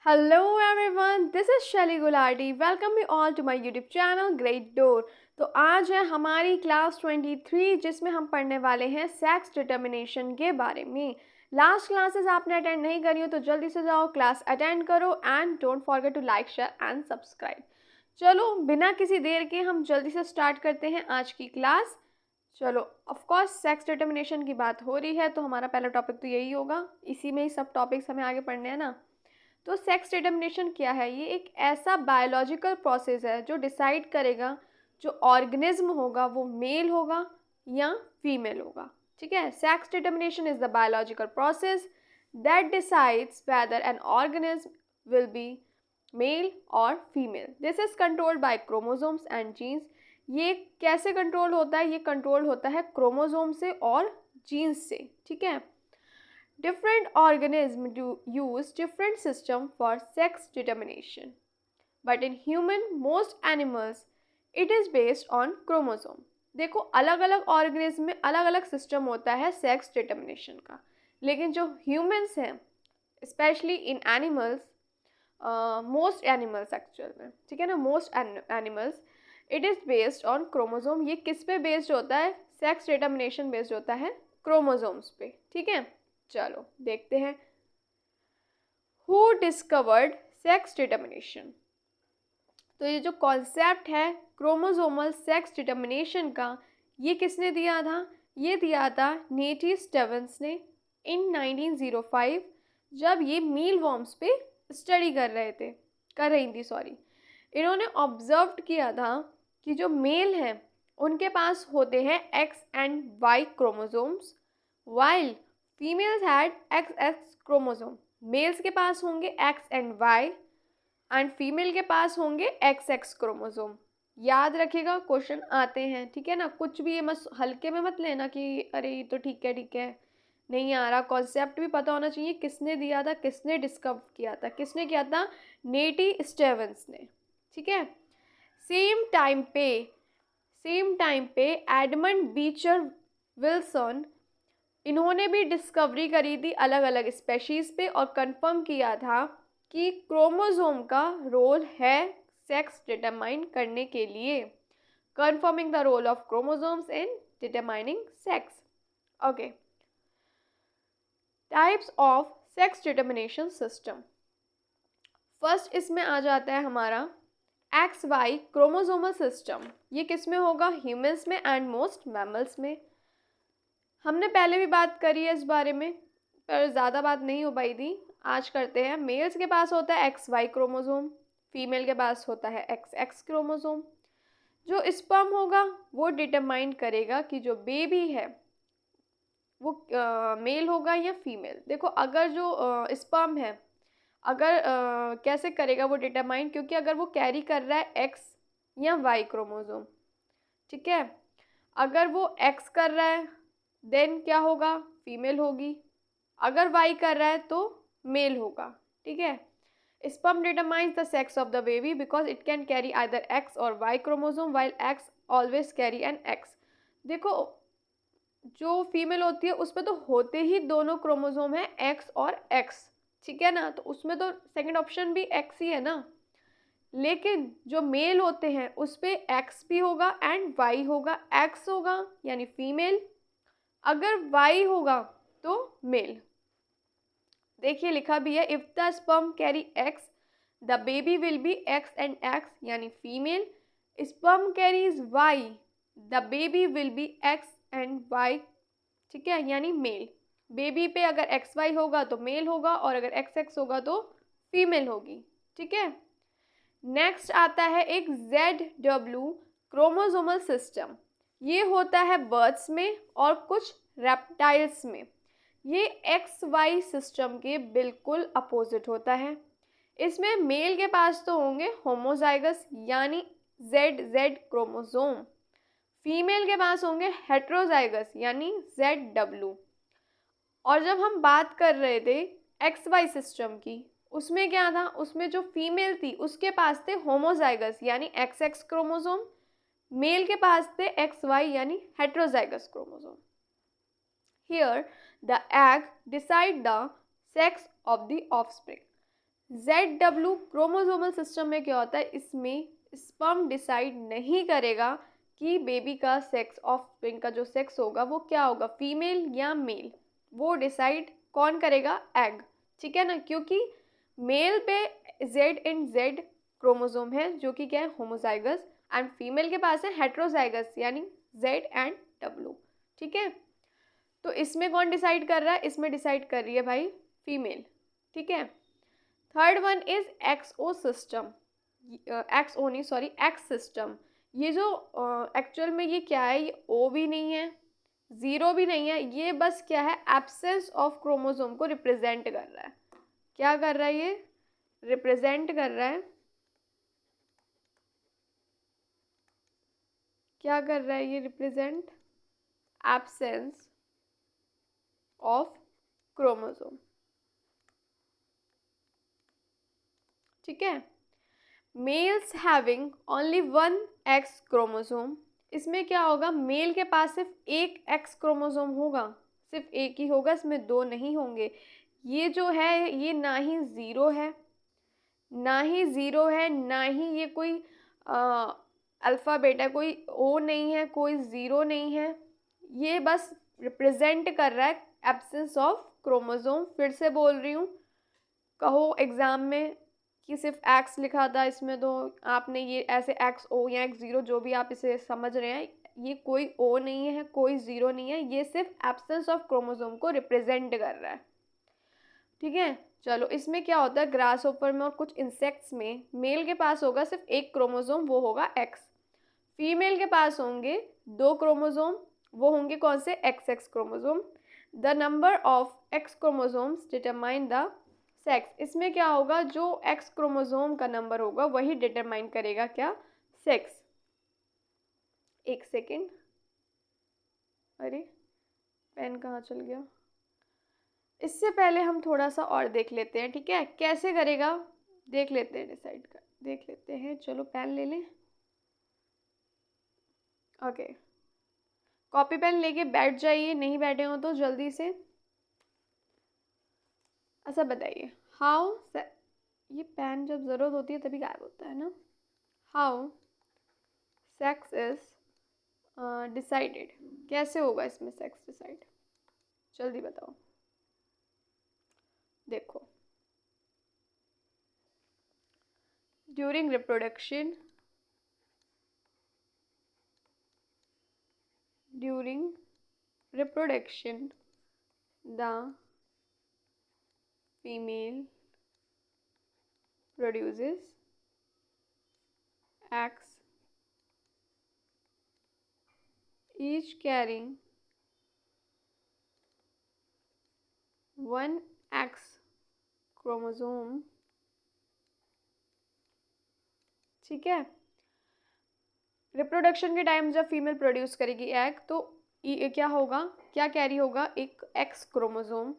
Hello everyone, this is Shelly Gulati. Welcome you all to my YouTube channel Great Door. तो आज है हमारी class 23 जिसमें हम पढ़ने वाले हैं सेक्स डिटर्मिनेशन के बारे में। लास्ट क्लासेस आपने अटेंड नहीं करी हो तो जल्दी से जाओ क्लास अटेंड करो and don't forget to like share and subscribe. चलो बिना किसी देर के हम जल्दी से स्टार्ट करते हैं आज की क्लास। चलो ऑफ कोर्स सेक्स डिटर्मिनेशन की बात हो रही है तो हमारा पहला टॉपिक तो यही होगा, इसी में ही सब टॉपिक्स हमें आगे पढ़ने हैं ना। तो सेक्स डिटर्मिनेशन क्या है? ये एक ऐसा बायोलॉजिकल प्रोसेस है जो डिसाइड करेगा जो ऑर्गेनिज्म होगा वो मेल होगा या फीमेल होगा। ठीक है, sex determination is the biological process that decides whether an organism will be male और female. This is controlled by chromosomes and genes. ये कैसे कंट्रोल होता है? ये कंट्रोल होता है क्रोमोसोम से और जीन्स से। ठीक है, different organisms do use different system for sex determination, but in human most animals it is based on chromosome। देखो अलग अलग ऑर्गेनिज्म में अलग अलग सिस्टम होता है सेक्स डिटर्मिनेशन का, लेकिन जो ह्यूमंस हैं specially in animals, most animals actual में, ठीक है ना, most animals it is based on chromosome. ये किस पे बेस्ड होता है? सेक्स डिटर्मिनेशन बेस्ड होता है क्रोमोसोम्स पे। ठीक है, चलो देखते हैं। Who discovered sex determination? तो ये जो कॉन्सेप्ट है क्रोमोसोमल सेक्स डिटर्मिनेशन का, ये किसने दिया था? ये दिया था नेटी स्टेवंस ने इन 1905, जब ये मील वॉर्म्स पे स्टडी कर रही थी सॉरी। इन्होंने ऑब्जर्व किया था कि जो मेल हैं उनके पास होते हैं X and Y chromosomes, while females had X X chromosome. Males के पास होंगे X and Y and female के पास होंगे एक्स एक्स क्रोमोसोम। याद रखिएगा, क्वेश्चन आते हैं, ठीक है ना। कुछ भी ये मत हल्के में मत लेना कि अरे ये तो ठीक है नहीं आ रहा। कॉन्सेप्ट भी पता होना चाहिए, किसने दिया था, किसने डिस्कवर किया था, किसने किया था? नेटी स्टेवंस ने। ठीक है, सेम टाइम पे एडमंड बीचर विल्सन, इन्होंने भी डिस्कवरी करी थी अलग अलग स्पेशीज़ पे और कंफर्म किया था कि क्रोमोसोम का रोल है सेक्स डिटरमाइन करने के लिए, confirming the role of chromosomes in determining sex. Okay, types of sex determination system. First इसमें आ जाता है हमारा एक्स वाई क्रोमोसोमल सिस्टम। ये किस में होगा? ह्यूमंस में एंड मोस्ट मैमल्स में। हमने पहले भी बात करी है इस बारे में पर ज़्यादा बात नहीं हो पाई थी, आज करते हैं। मेल्स के पास होता है एक्स वाई क्रोमोसोम, फीमेल के पास होता है एक्स एक्स क्रोमोसोम। जो स्पर्म होगा वो डिटरमाइन करेगा कि जो बेबी है वो मेल होगा या फीमेल। देखो अगर जो स्पर्म है, अगर कैसे करेगा वो डिटरमाइन, क्योंकि अगर वो कैरी कर रहा है एक्स या वाई क्रोमोसोम, ठीक है, अगर वो एक्स कर रहा है देन क्या होगा? फीमेल होगी। अगर वाई कर रहा है तो मेल होगा। ठीक है, sperm determines the sex of the baby because it can carry either X or Y chromosome while X always carry an X। देखो जो फीमेल होती है उसमें तो होते ही दोनों क्रोमोसोम है X और X, ठीक है ना, तो उसमें तो सेकंड ऑप्शन भी X ही है ना। लेकिन जो मेल होते हैं उस पर X भी होगा एंड Y होगा। X होगा यानी फीमेल, अगर Y होगा तो मेल। देखिए लिखा भी है, if the sperm carry X the baby will be X and X यानी female. Sperm carries Y the baby will be X and Y, ठीक है, यानी मेल। बेबी पे अगर एक्स वाई होगा तो मेल होगा और अगर एक्स एक्स होगा तो फीमेल होगी। ठीक है, नेक्स्ट आता है एक ZW क्रोमोसोमल सिस्टम। ये होता है बर्ड्स में और कुछ रेप्टाइल्स में। ये एक्स वाई सिस्टम के बिल्कुल अपोजिट होता है। इसमें मेल के पास तो होंगे होमोजाइगस यानी ZZ क्रोमोसोम, फीमेल के पास होंगे हेट्रोजाइगस यानी ZW। और जब हम बात कर रहे थे एक्स वाई सिस्टम की, उसमें क्या था? उसमें जो फीमेल थी उसके पास थे होमोजाइगस यानी XX क्रोमोसोम, मेल के पास थे XY यानी heterozygous chromosome. Here the egg decide the sex of the offspring। ZW chromosomal system में क्या होता है, इसमें स्पर्म डिसाइड नहीं करेगा कि बेबी का सेक्स, ऑफस्प्रिंग का जो सेक्स होगा वो क्या होगा, फीमेल या मेल। वो डिसाइड कौन करेगा, एग। ठीक है ना, क्योंकि मेल पे जेड एंड जेड क्रोमोसोम है जो कि क्या है, होमोजाइगस, एंड फीमेल के पास है हेट्रोजाइगस यानी जेड एंड डब्ल्यू। ठीक है, तो इसमें कौन डिसाइड कर रहा है, इसमें डिसाइड कर रही है भाई फीमेल। ठीक है, third one is XO system, XO नहीं सॉरी एक्स सिस्टम। ये जो एक्चुअल में ये क्या है, ये ओ भी नहीं है, ज़ीरो भी नहीं है, ये बस क्या है, एब्सेंस ऑफ क्रोमोसोम को रिप्रेजेंट कर रहा है। क्या कर रहा है ये, रिप्रेजेंट कर रहा है, क्या कर रहा है ये, रिप्रेजेंट एब्सेंस ऑफ क्रोमोसोम। ठीक है, males having only one X chromosome, इसमें क्या होगा, मेल के पास सिर्फ एक एक्स क्रोमोसोम होगा, सिर्फ एक ही होगा, इसमें दो नहीं होंगे। ये जो है ये ना ही ज़ीरो है, ना ही ज़ीरो है, ना ही ये कोई अल्फ़ाबेट है, कोई ओ नहीं है, कोई ज़ीरो नहीं है, ये बस रिप्रेजेंट कर रहा है एब्सेंस ऑफ क्रोमोसोम। फिर से बोल रही हूँ, कहो एग्ज़ाम में कि सिर्फ एक्स लिखा था इसमें, तो आपने ये ऐसे एक्स ओ या एक्स ज़ीरो जो भी आप इसे समझ रहे हैं, ये कोई ओ नहीं है, कोई ज़ीरो नहीं है, ये सिर्फ एब्सेंस ऑफ क्रोमोसोम को रिप्रेजेंट कर रहा है। ठीक है, चलो इसमें क्या होता है, ग्रास ओपर में और कुछ इंसेक्ट्स में मेल के पास होगा सिर्फ एक क्रोमोसोम, वो होगा एक्स। फीमेल के पास होंगे दो क्रोमोसोम, वो होंगे कौन से, x X chromosome. The number of x chromosomes determine the sex, इसमें क्या होगा, जो एक्स क्रोमोसोम का नंबर होगा वही डिटरमाइन करेगा क्या, सेक्स। एक सेकेंड, अरे पेन कहाँ चल गया, इससे पहले हम थोड़ा सा और देख लेते हैं। ठीक है, कैसे करेगा देख लेते हैं, डिसाइड कर देख लेते हैं, चलो पेन ले लें। ओके, कॉपी पेन लेके बैठ जाइए, नहीं बैठे हो तो जल्दी से। अच्छा बताइए, हाउ, ये पेन जब ज़रूरत होती है तभी गायब होता है ना। हाउ सेक्स इज डिसाइडेड, कैसे होगा इसमें सेक्स डिसाइड, जल्दी बताओ। देखो, during reproduction, during reproduction the female produces eggs, each carrying one X chromosome। ठीक है, रिप्रोडक्शन के टाइम जब फीमेल प्रोड्यूस करेगी एग, तो क्या होगा, क्या कैरी होगा, एक X chromosome.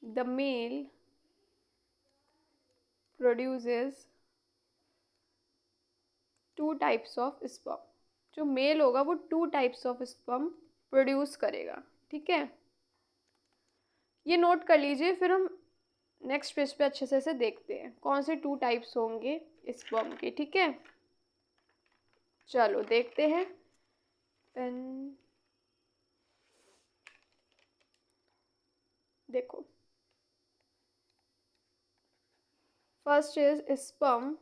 The male produces two types of sperm, जो मेल होगा वो two types of sperm produce करेगा। ठीक है, ये नोट कर लीजिए, फिर हम नेक्स्ट पेज पे अच्छे से इसे देखते हैं कौन से टू टाइप्स होंगे स्पर्म के। ठीक है, चलो देखते हैं। पेन देखो, first is sperm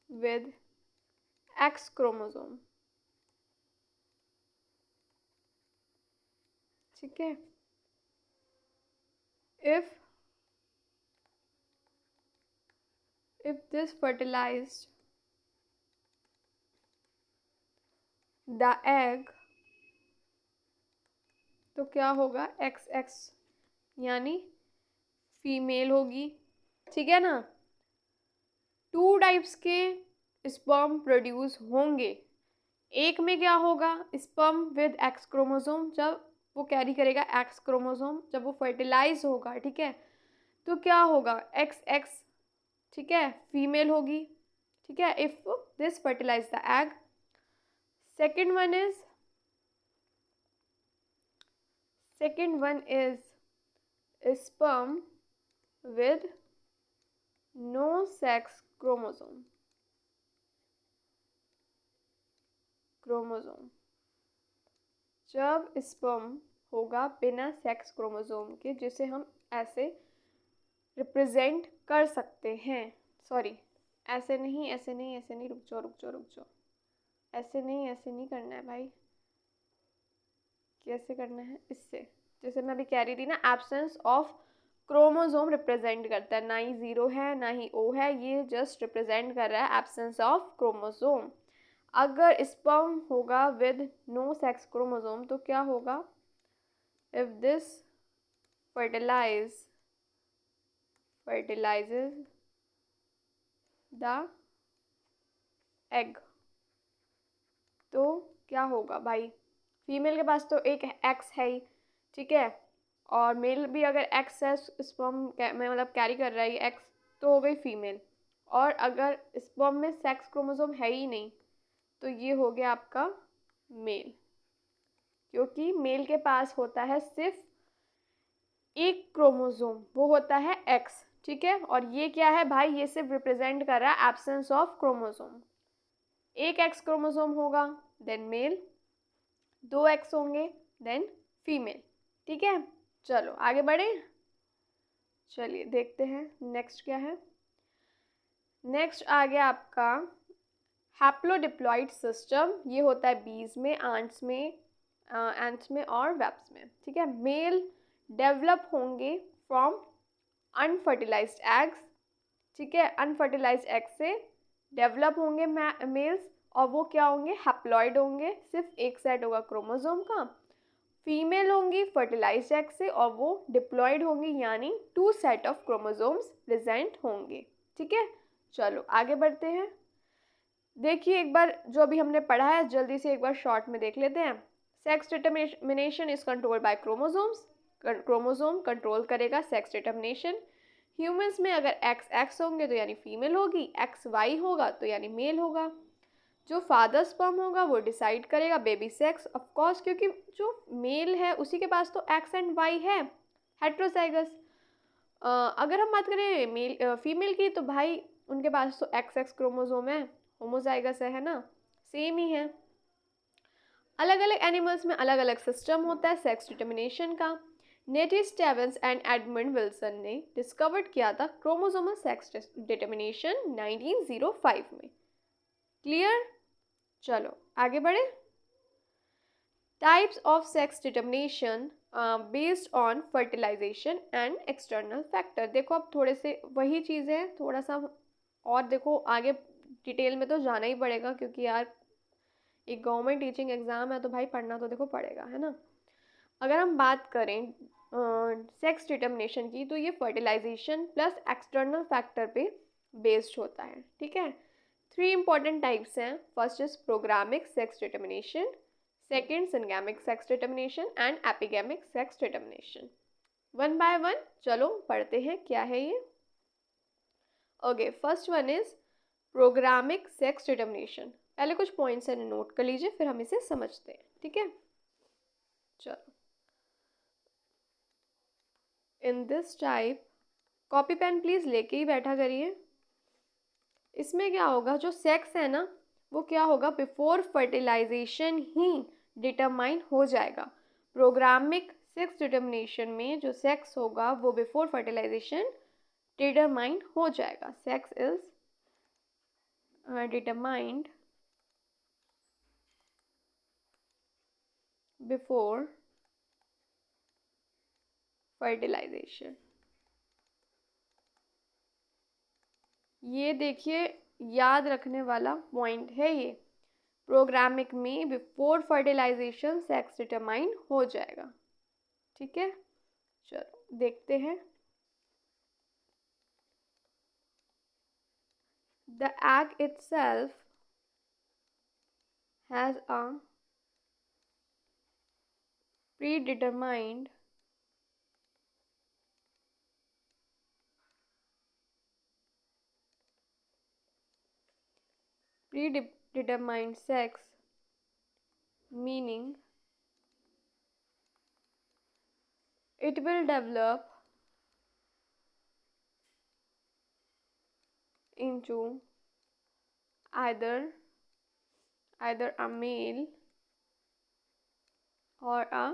with X chromosome. ठीक है, if this fertilized the egg, तो क्या होगा, एक्स एक्स यानी फीमेल होगी। ठीक है ना, टू टाइप्स के स्पर्म प्रोड्यूस होंगे, एक में क्या होगा, स्पर्म विद एक्स क्रोमोसोम, जब वो कैरी करेगा एक्स क्रोमोसोम, जब वो फर्टिलाइज होगा, ठीक है, तो क्या होगा, एक्स एक्स, ठीक है, फीमेल होगी। ठीक है, if this fertilize the egg. Second one is sperm with no sex chromosome. जब स्पर्म होगा बिना सेक्स क्रोमोसोम के, जिसे हम ऐसे रिप्रेजेंट कर सकते हैं। सॉरी, ऐसे नहीं, ऐसे नहीं, ऐसे नहीं, रुक जाओ रुक जाओ रुक जाओ, ऐसे नहीं, ऐसे नहीं करना है भाई। कैसे करना है? इससे, जैसे मैं अभी कह रही थी ना, एब्सेंस ऑफ क्रोमोसोम रिप्रेजेंट करता है, ना ही जीरो है ना ही ओ है, ये जस्ट रिप्रेजेंट कर रहा है एब्सेंस ऑफ क्रोमोसोम। अगर स्पर्म होगा विद नो सेक्स क्रोमोसोम तो क्या होगा? If this fertilizes the egg, तो क्या होगा भाई? फीमेल के पास तो एक एक्स है ही, ठीक है, और मेल भी अगर एक्स है, स्पर्म में मतलब कैरी कर रहा है एक्स, तो हो गई फीमेल। और अगर स्पर्म में सेक्स क्रोमोसोम है ही नहीं तो ये हो गया आपका मेल, क्योंकि मेल के पास होता है सिर्फ एक क्रोमोसोम, वो होता है एक्स, ठीक है। और ये क्या है भाई? ये सिर्फ रिप्रेजेंट कर रहा है एब्सेंस ऑफ क्रोमोसोम। एक एक्स क्रोमोसोम होगा देन मेल, दो एक्स होंगे देन फीमेल, ठीक है। चलो आगे बढ़े, चलिए देखते हैं नेक्स्ट क्या है। नेक्स्ट आ गया आपका हैप्लोडिप्लॉइड सिस्टम। ये होता है बीज में, एंट्स में और वेब्स में, ठीक है। मेल डेवलप होंगे फ्रॉम अनफर्टिलाइज्ड एग्स, ठीक है। अनफर्टिलाइज्ड एग से डेवलप होंगे मेल्स, और वो क्या होंगे? हैप्लॉइड होंगे, सिर्फ एक सेट होगा क्रोमोसोम का। फीमेल होंगी फर्टिलाइज्ड एग से, और वो डिप्लॉइड होंगी, यानी two set of chromosomes present होंगे, ठीक है। चलो आगे बढ़ते हैं। देखिए एक बार जो अभी हमने पढ़ा है जल्दी से एक बार शॉर्ट में देख लेते हैं। Sex determination is controlled by chromosomes, chromosome control करेगा सेक्स डिटर्मिनेशन। ह्यूमंस में अगर एक्स एक्स होंगे तो यानी फीमेल होगी, एक्स वाई होगा तो यानी मेल होगा। जो फादर स्पर्म होगा वो डिसाइड करेगा बेबी सेक्स, ऑफ कोर्स, क्योंकि जो मेल है उसी के पास तो एक्स एंड वाई है, हेट्रोजाइगस। अगर हम बात करें मेल फीमेल की, तो भाई उनके पास तो एक्स एक्स क्रोमोसोम है, होमोजाइगस है ना, सेम ही है। अलग अलग एनिमल्स में अलग अलग सिस्टम होता है सेक्स डिटर्मिनेशन का। नेटी स्टेवंस एंड एडमंड विल्सन ने डिस्कवर्ड किया था क्रोमोसोमल सेक्स डिटर्मिनेशन 1905 में। क्लियर? चलो आगे बढ़े। Types of sex determination based on fertilization and external factor. देखो अब थोड़े से वही चीज़ें हैं, थोड़ा सा और देखो आगे डिटेल में तो जाना ही पड़ेगा, क्योंकि यार एक गवर्नमेंट टीचिंग एग्ज़ाम है तो भाई पढ़ना तो देखो पड़ेगा, है ना। अगर हम बात करें सेक्स डिटर्मिनेशन की, तो ये फर्टिलाइजेशन प्लस एक्सटर्नल फैक्टर पे बेस्ड होता है, ठीक है। थ्री इंपॉर्टेंट टाइप्स हैं। First is programic sex determination, second syngamic sex determination and epigamic sex determination. One by one चलो पढ़ते हैं क्या है ये। Okay, first one is programic sex determination. पहले कुछ पॉइंट्स हैं, नोट कर लीजिए, फिर हम इसे समझते हैं, ठीक है। चलो, in this type, copy pen please लेके ही बैठा करिए। इसमें क्या होगा, जो सेक्स है ना वो क्या होगा, बिफोर फर्टिलाइजेशन ही डिटरमाइन हो जाएगा। प्रोग्रामिक सेक्स डिटर्मिनेशन में जो सेक्स होगा वो बिफोर फर्टिलाइजेशन डिटरमाइन हो जाएगा। Sex is determined before fertilization. ये देखिए याद रखने वाला पॉइंट है ये। प्रोग्रामिक में बिफोर फर्टिलाइजेशन सेक्स डिटरमाइन हो जाएगा, ठीक है। चलो देखते हैं। The egg itself has a predetermined predetermined sex, meaning it will develop into either a male or a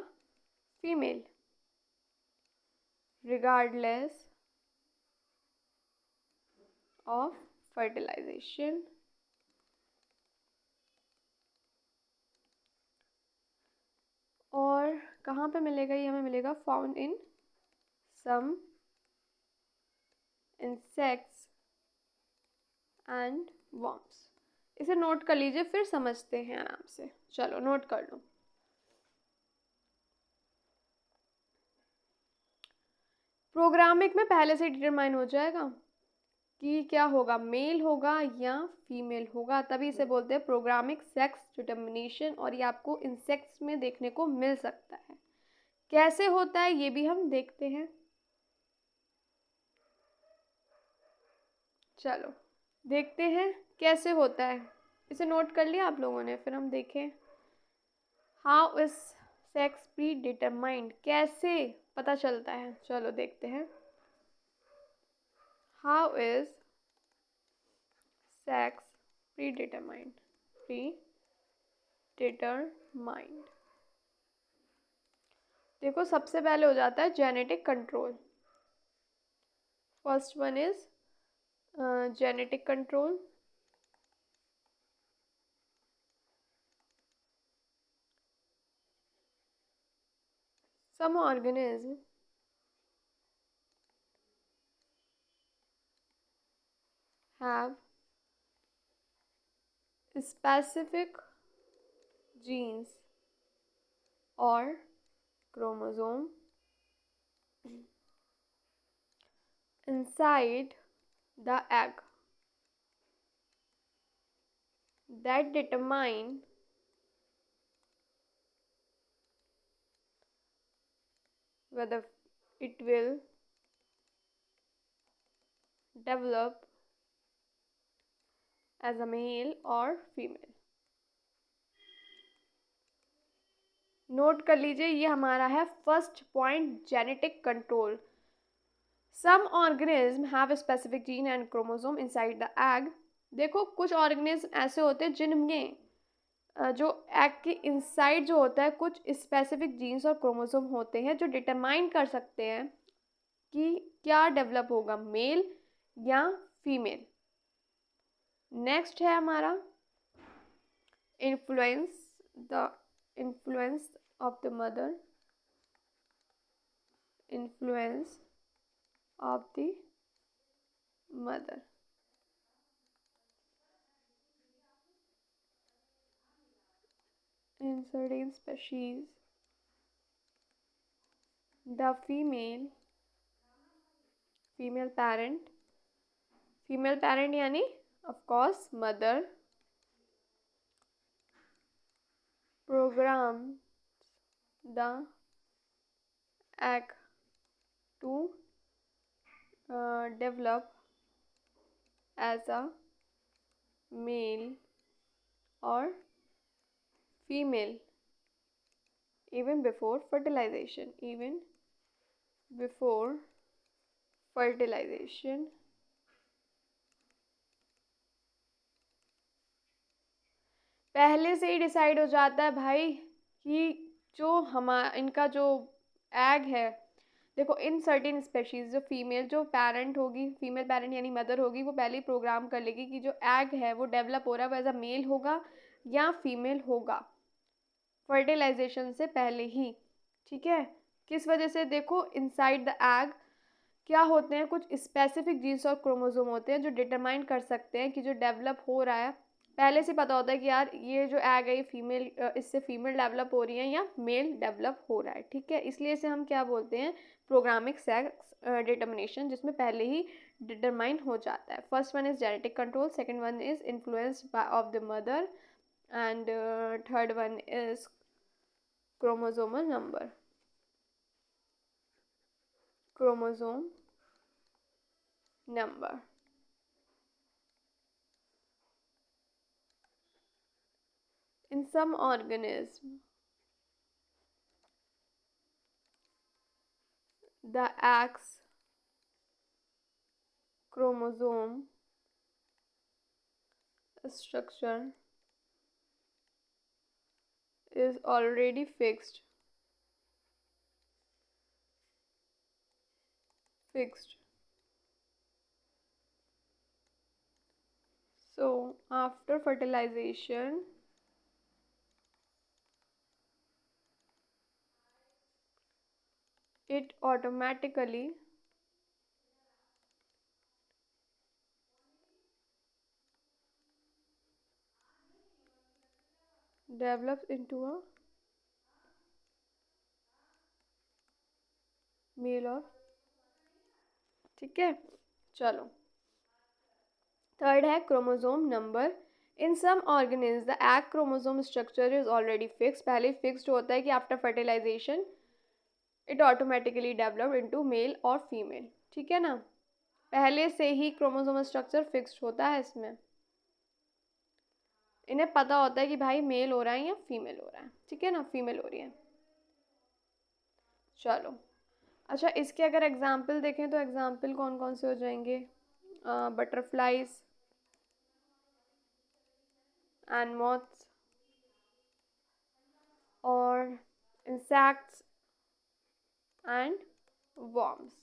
female, regardless of fertilization और कहाँ पे मिलेगा ये हमें मिलेगा found in some insects and worms. इसे नोट कर लीजिए, फिर समझते हैं आराम से। चलो नोट कर लो। प्रोग्रामिक में पहले से डिटरमाइन हो जाएगा कि क्या होगा, मेल होगा या फीमेल होगा, तभी इसे बोलते हैं प्रोग्रामिक सेक्स डिटर्मिनेशन। और ये आपको इंसेक्ट्स में देखने को मिल सकता है। कैसे होता है ये भी हम देखते हैं। चलो देखते हैं कैसे होता है। इसे नोट कर लिया आप लोगों ने, फिर हम देखें how is sex pre determined, कैसे पता चलता है। चलो देखते हैं how is sex pre determined. देखो सबसे पहले हो जाता है genetic control. First one is genetic control. Some organisms have specific genes or chromosome inside the egg that determine whether it will develop as a male or female। Note कर लीजिए, ये हमारा है first point, genetic control. Some organism have specific gene and chromosome inside the egg. देखो कुछ organism ऐसे होते हैं जिनमें जो एग के इनसाइड जो होता है कुछ स्पेसिफिक जीन्स और क्रोमोसोम होते हैं जो डिटरमाइन कर सकते हैं कि क्या डेवलप होगा, मेल या फीमेल। नेक्स्ट है हमारा influence of the mother, influence of the mother. In certain species, the female parent यानी of course mother programs the egg to develop as a male or female even before fertilization, पहले से ही decide हो जाता है भाई कि जो इनका जो एग है, देखो इन सर्टेन स्पेशीज जो पेरेंट होगी, फीमेल पेरेंट यानी मदर होगी, वो पहले ही प्रोग्राम कर लेगी कि जो एग है वो डेवलप हो रहा है वो एज अ मेल होगा या फीमेल होगा फर्टिलाइजेशन से पहले ही। ठीक है, किस वजह से, देखो इनसाइड द एग क्या होते हैं, कुछ स्पेसिफिक जीन्स और क्रोमोसोम होते हैं जो डिटरमाइन कर सकते हैं कि जो डेवलप हो रहा है, पहले से पता होता है कि यार ये जो एग है ये फीमेल, इससे फीमेल डेवलप हो रही है या मेल डेवलप हो रहा है। ठीक है, इसलिए इसे हम क्या बोलते हैं, प्रोग्रामिक सेक्स डिटर्मिनेशन, जिसमें पहले ही डिटरमाइन हो जाता है। First one is genetic control, second one is influenced of the mother and third one is chromosome number। In some organisms, the X chromosome structure is already fixed. So after fertilization, it automatically develops into a male और, ठीक है। चलो, third है chromosome number. In some organism the egg chromosome structure is already fix. पहले fixed होता है कि after fertilization it automatically develop into male और फीमेल, ठीक है ना। पहले से ही क्रोमोसोम स्ट्रक्चर फिक्स्ड होता है इसमें, इन्हें पता होता है कि भाई मेल हो रहा है या फीमेल हो रहा है, ठीक है ना, फीमेल हो रही है। चलो, अच्छा, इसके अगर एग्जाम्पल देखें तो एग्जाम्पल कौन कौन से हो जाएंगे? बटरफ्लाइज एंड मॉथ्स और इंसेक्ट्स एंड वर्म्स,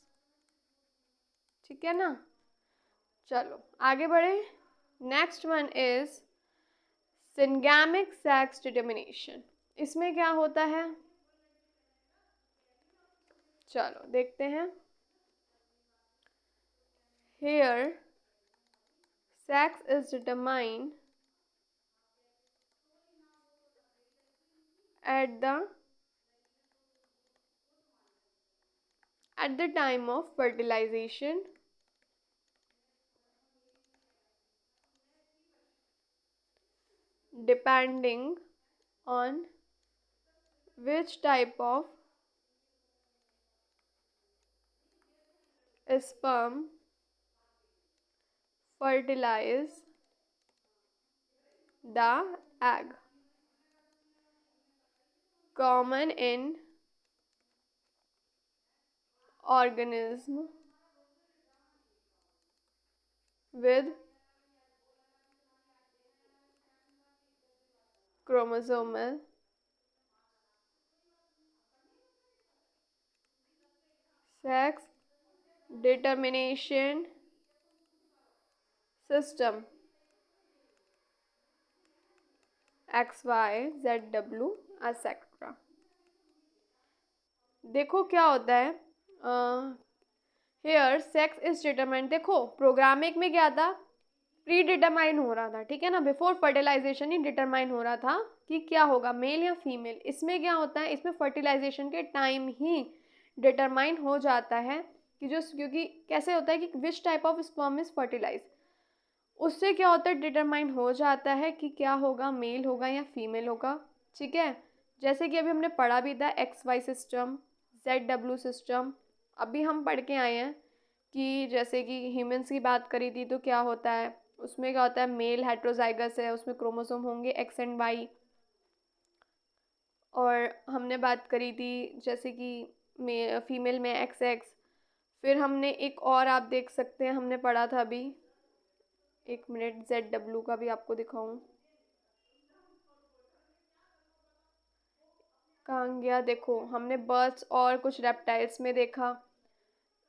ठीक है ना। चलो आगे बढ़े। Next one is syngamic sex determination. इसमें क्या होता है, चलो देखते हैं। Here sex is determined at the time of fertilization depending on which type of sperm fertilize the egg. Common in organism with chromosomal sex determination system XY ZW etc. देखो क्या होता है, हेयर सेक्स इज डिटरमाइंड। देखो programming में क्या था, pre determine हो रहा था, ठीक है ना, बिफोर फर्टिलाइजेशन ही डिटरमाइन हो रहा था कि क्या होगा, मेल या फीमेल। इसमें क्या होता है, इसमें फर्टिलाइजेशन के टाइम ही डिटरमाइन हो जाता है कि जो, क्योंकि कैसे होता है कि which type of sperm is fertilize, उससे क्या होता है डिटरमाइन हो जाता है कि क्या होगा, मेल होगा या फीमेल होगा, ठीक है। जैसे कि अभी हमने पढ़ा भी था XY सिस्टम, ZW सिस्टम। अभी हम पढ़ के आए हैं कि जैसे कि ह्यूमंस की बात करी थी तो क्या होता है, उसमें क्या होता है, मेल हेट्रोजाइगस है, उसमें क्रोमोसोम होंगे X एंड Y। और हमने बात करी थी जैसे कि फीमेल में XX। फिर हमने एक और, आप देख सकते हैं, हमने पढ़ा था अभी, एक मिनट, ZW का भी आपको दिखाऊं, कहाँ गया, देखो हमने बर्ड्स और कुछ रेप्टाइल्स में देखा।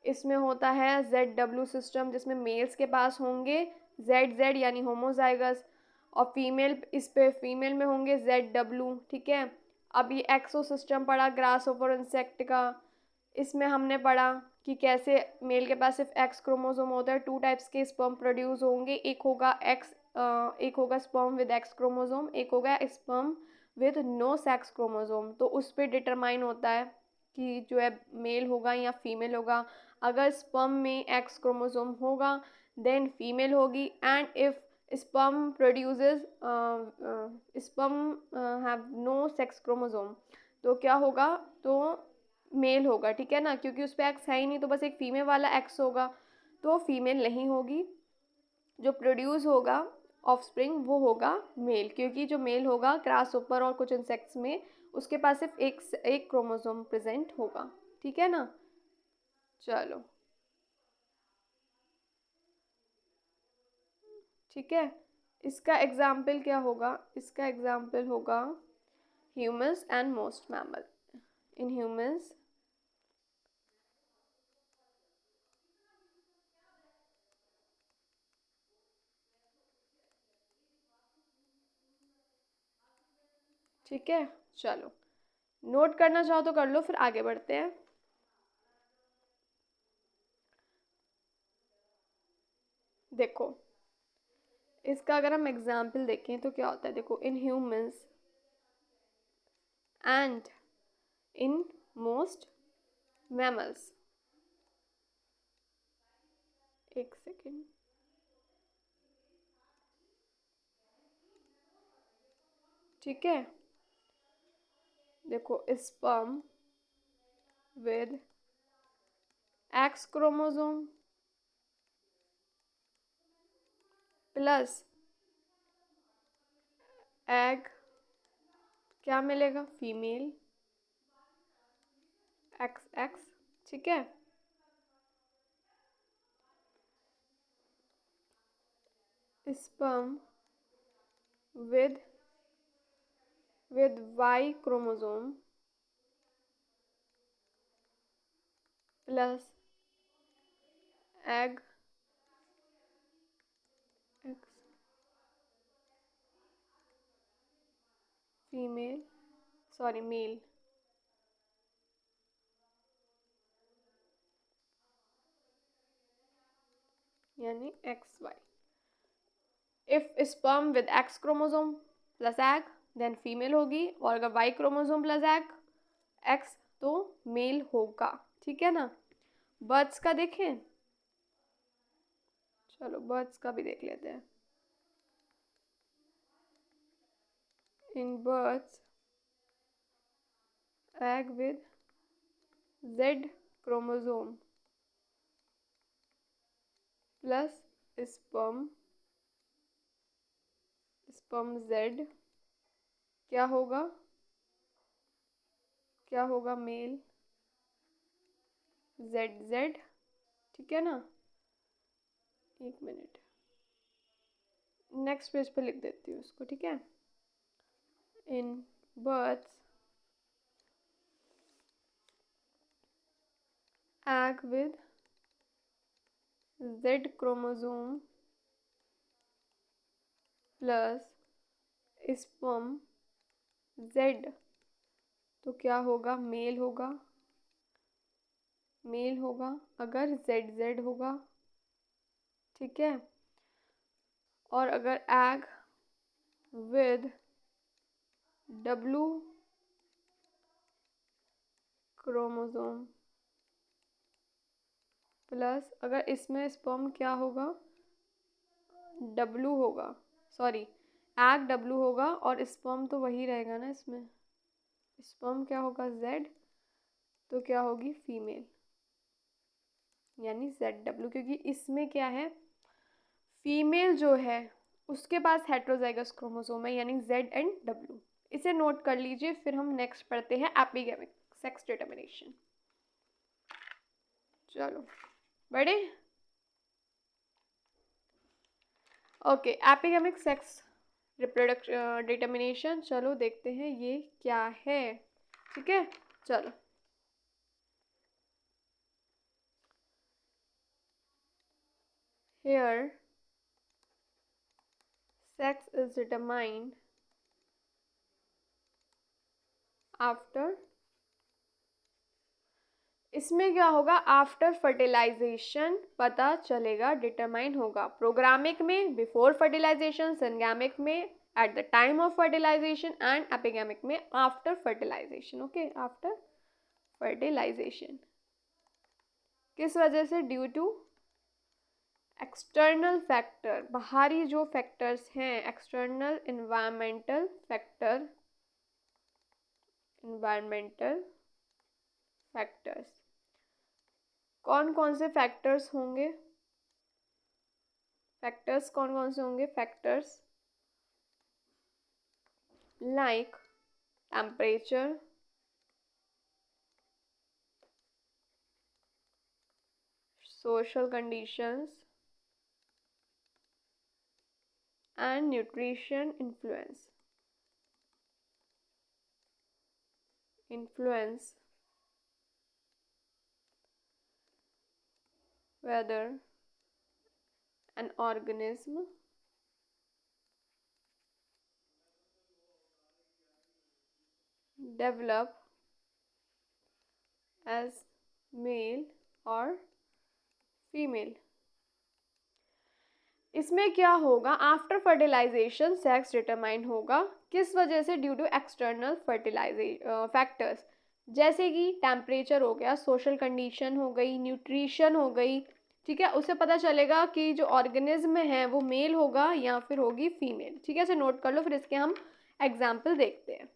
इसमें होता है ZW सिस्टम, जिसमें मेल्स के पास होंगे ZZ यानी होमोजाइगस, और फीमेल, इस पे फीमेल में होंगे ZW, ठीक है। अब ये एक्सो सिस्टम पढ़ा ग्रास ओवर इंसेक्ट का। इसमें हमने पढ़ा कि कैसे मेल के पास सिर्फ एक्स क्रोमोसोम होता है, टू टाइप्स के स्पर्म प्रोड्यूस होंगे, एक होगा स्पर्म विद एक्स क्रोमोसोम, एक होगा sperm with no sex chromosome. तो उस पर डिटरमाइन होता है कि जो है मेल होगा या फीमेल होगा। अगर स्पर्म में एक्स क्रोमोसोम होगा देन फीमेल होगी, and if sperm produces sperm have no sex chromosome तो क्या होगा, तो मेल होगा, ठीक है ना, क्योंकि उस पर एक्स है ही नहीं, तो बस एक फीमेल वाला एक्स होगा, तो फीमेल नहीं होगी। जो प्रोड्यूस होगा ऑफस्प्रिंग वो होगा मेल, क्योंकि जो मेल होगा ग्रास ऊपर और कुछ इंसेक्ट्स में उसके पास सिर्फ एक क्रोमोसोम प्रेजेंट होगा, ठीक है ना। चलो, ठीक है। इसका एग्जाम्पल क्या होगा? इसका एग्जाम्पल होगा humans and most mammal. In humans ठीक है, चलो नोट करना चाहो तो कर लो, फिर आगे बढ़ते हैं। देखो इसका अगर हम एग्जाम्पल देखें तो क्या होता है, देखो in humans and in most mammals. एक सेकेंड, ठीक है। देखो sperm with X chromosome plus egg, क्या मिलेगा? फीमेल एक्स एक्स, ठीक है। Sperm with Y chromosome plus egg X female, sorry male, यानी X Y. If sperm with X chromosome plus egg then female होगी, और अगर Y chromosome plus egg X तो male होगा, ठीक है ना। बर्ड्स का देखें, चलो बर्ड्स का भी देख लेते हैं। In birds egg with Z chromosome plus sperm Z, क्या होगा? क्या होगा? मेल जेड जेड, ठीक है ना। एक मिनट, नेक्स्ट पेज पे लिख देती हूँ उसको, ठीक है। In birds egg with Z chromosome plus sperm Z, तो क्या होगा? मेल होगा, मेल होगा अगर जेड जेड होगा, ठीक है। और अगर egg with W chromosome plus, अगर इसमें स्पर्म क्या होगा? डब्लू होगा, सॉरी एग डब्लू होगा और स्पर्म तो वही रहेगा ना, इसमें स्पर्म क्या होगा? जेड, तो क्या होगी? फीमेल, यानी जेड डब्लू, क्योंकि इसमें क्या है, फीमेल जो है उसके पास हेट्रोजाइगस क्रोमोसोम है, यानी जेड एंड डब्लू। इसे नोट कर लीजिए, फिर हम नेक्स्ट पढ़ते हैं एपिगेमिक सेक्स डिटर्मिनेशन। चलो बड़े ओके, एपिगेमिक सेक्स रिप्रोडक्शन डिटर्मिनेशन, चलो देखते हैं ये क्या है, ठीक है। चलो here sex is determined after, इसमें क्या होगा? आफ्टर फर्टिलाइजेशन पता चलेगा, डिटरमाइन होगा। प्रोग्रामिक में बिफोर फर्टिलाइजेशन, सिंगैमिक में at the time of fertilisation and epigamic में after fertilisation. Okay, after fertilisation किस वजह से? ड्यू टू एक्सटर्नल फैक्टर, बाहरी जो फैक्टर्स हैं, external environmental factor, environmental factors. कौन कौन से फैक्टर्स होंगे? फैक्टर्स कौन कौन से होंगे? Factors like temperature, social conditions and nutrition influence whether an organism develop as male or female. इसमें क्या होगा, आफ्टर फर्टिलाइजेशन सेक्स डिटरमाइन होगा, किस वजह से? ड्यू टू एक्सटर्नल फैक्टर्स, जैसे कि टेम्परेचर हो गया, सोशल कंडीशन हो गई, न्यूट्रिशन हो गई, ठीक है। उससे पता चलेगा कि जो ऑर्गेनिज्म है वो मेल होगा या फिर होगी फीमेल, ठीक है। इसे नोट कर लो, फिर इसके हम एग्जाम्पल देखते हैं।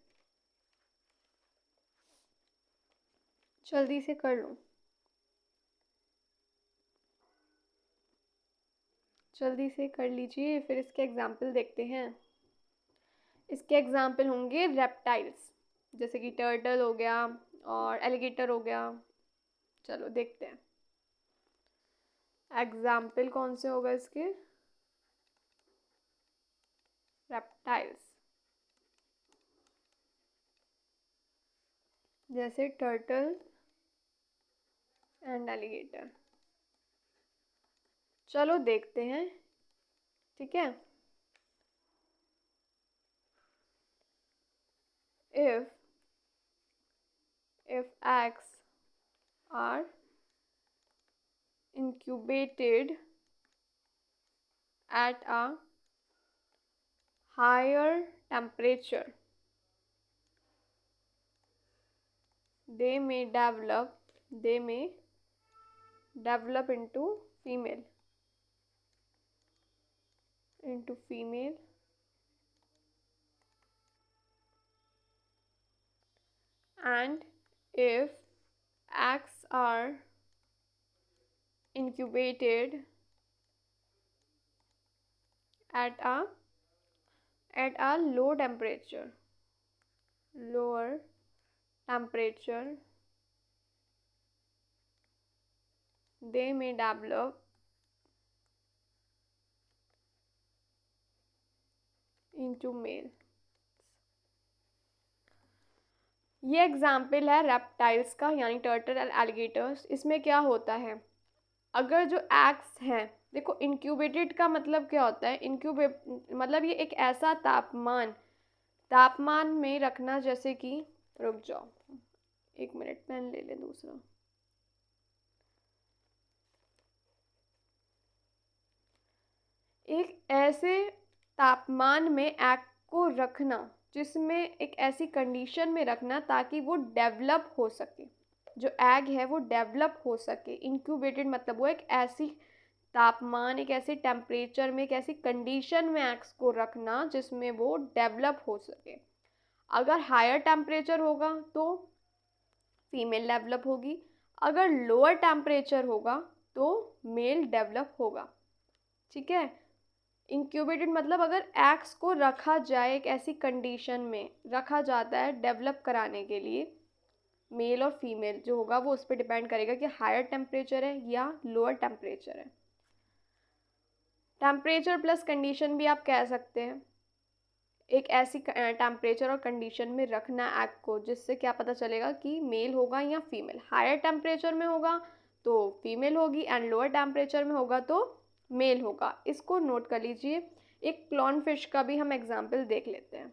जल्दी से कर लो, जल्दी से कर लीजिए, फिर इसके एग्जाम्पल देखते हैं। इसके एग्जाम्पल होंगे रेप्टाइल्स, जैसे कि टर्टल हो गया और एलिगेटर हो गया। चलो देखते हैं एग्जाम्पल कौन से होगा इसके। रेप्टाइल्स जैसे टर्टल एंड एलिगेटर। चलो देखते हैं, ठीक है। if eggs are incubated at a higher temperature, they may develop into female and if eggs are incubated at a lower temperature, they may develop into male। ये example है reptiles का, यानी turtle और एलिगेटर्स। इसमें क्या होता है, अगर जो एग्स हैं, देखो इंक्यूबेटेड का मतलब क्या होता है, मतलब ये एक ऐसा तापमान में रखना, जैसे कि, रुक जाओ 1 मिनट, पेन ले ले दूसरा। एक ऐसे तापमान में एग को रखना, जिसमें एक ऐसी कंडीशन में रखना ताकि वो डेवलप हो सके, जो एग है वो डेवलप हो सके। इंक्यूबेटेड मतलब वो एक ऐसी तापमान, एक ऐसे टेम्परेचर में, एक ऐसी कंडीशन में एग्स को रखना जिसमें वो डेवलप हो सके। अगर हायर टेम्परेचर होगा तो फीमेल डेवलप होगी, अगर लोअर टेम्परेचर होगा तो मेल डेवलप होगा, ठीक है। इंक्यूबेटेड मतलब अगर एग्स को रखा जाए, एक ऐसी कंडीशन में रखा जाता है डेवलप कराने के लिए, मेल और फीमेल जो होगा वो उस पर डिपेंड करेगा कि हायर टेम्परेचर है या लोअर टेम्परेचर है। टेम्परेचर प्लस कंडीशन भी आप कह सकते हैं, एक ऐसी टेम्परेचर और कंडीशन में रखना एग को जिससे क्या पता चलेगा कि मेल होगा या फीमेल। हायर टेम्परेचर में होगा तो फीमेल होगी एंड लोअर टेम्परेचर में होगा तो मेल होगा। इसको नोट कर लीजिए। एक क्लॉन फिश का भी हम एग्जाम्पल देख लेते हैं,